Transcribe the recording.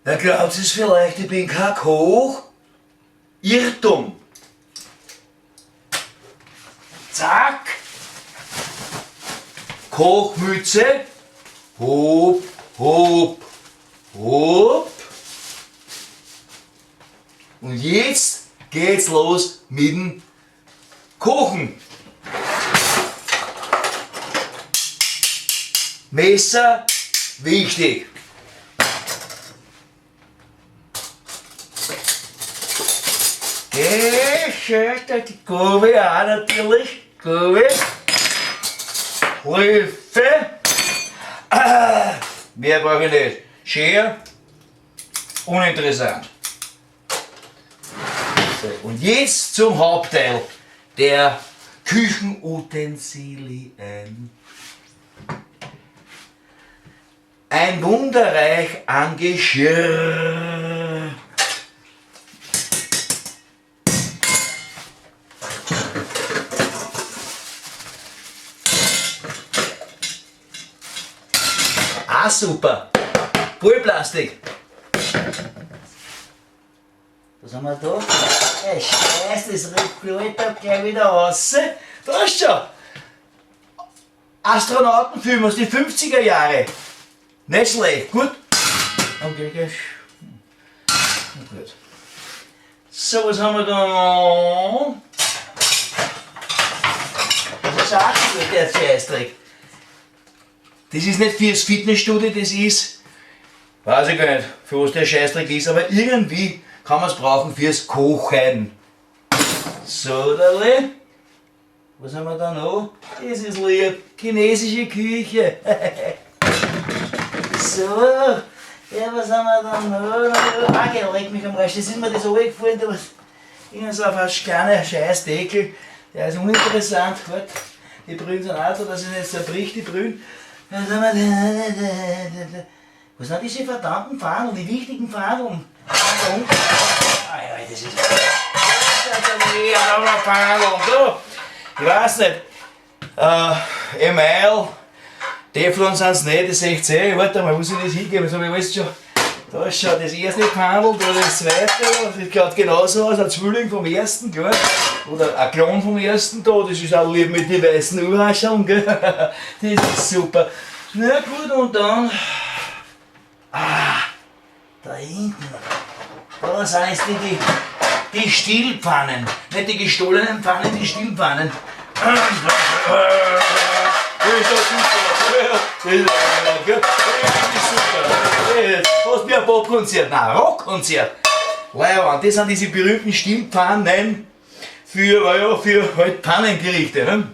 Na, glaubt ihr es vielleicht, ich bin kein Koch? Irrtum. Zack. Kochmütze. Hop, hop, hop. Und jetzt geht's los mit dem Kochen. Messer, wichtig. Geschüttelt, die Gabel auch natürlich. Gabel. Löffel. Mehr brauche ich nicht. Schere. Uninteressant. So, und jetzt zum Hauptteil der Küchenutensilien. Ein wunderreich an Geschirr. Ah, super. Pulplastik. Was haben wir da? Ja, scheiße, das Rückblut da gleich wieder raus. Da ist schon. Astronautenfilm aus den 50er Jahren. Nicht schlecht, gut? Okay, gut. So, was haben wir da noch? Das ist auch gut, der Scheißdreck. Das ist nicht fürs Fitnessstudio, das ist, weiß ich gar nicht, für was der Scheißdreck ist, aber irgendwie kann man es brauchen fürs Kochen. So, dale. Was haben wir da noch? Das ist lieb. Chinesische Küche. So, ja, was haben wir da noch? Ah, okay, leck mich am Arsch. Das ist mir das runtergefallen, da was. Irgend so auf einen kleinen Scheißdeckel. Der ist uninteressant. Halt. Die Brühen sind auch so, dass es nicht zerbricht, die Brühen. Was haben wir da? Was sind diese verdammten Fadeln, die wichtigen Fadeln? Ah, ja, das ist. Ich weiß nicht. Email, Teflon sind es nicht, das 16. Warte mal, wo soll ich das hingeben? Das habe ich alles schon. Da ist schon das erste Pandel, da das zweite. Das sieht gerade genauso aus, ein Zwilling vom ersten, gell? Oder ein Klon vom ersten da. Das ist auch lieb mit den weißen Überraschungen, gell? Das ist super. Na gut, und dann. Ah, da hinten. Da sind jetzt die Stillpfannen. Nicht die gestohlenen Pfannen, die Stillpfannen. Das ist doch super. Das ist super. Hast du ein Popkonzert? Nein, Rockkonzert. Leider, das sind diese berühmten Stillpfannen für halt Pannengerichte. Ne?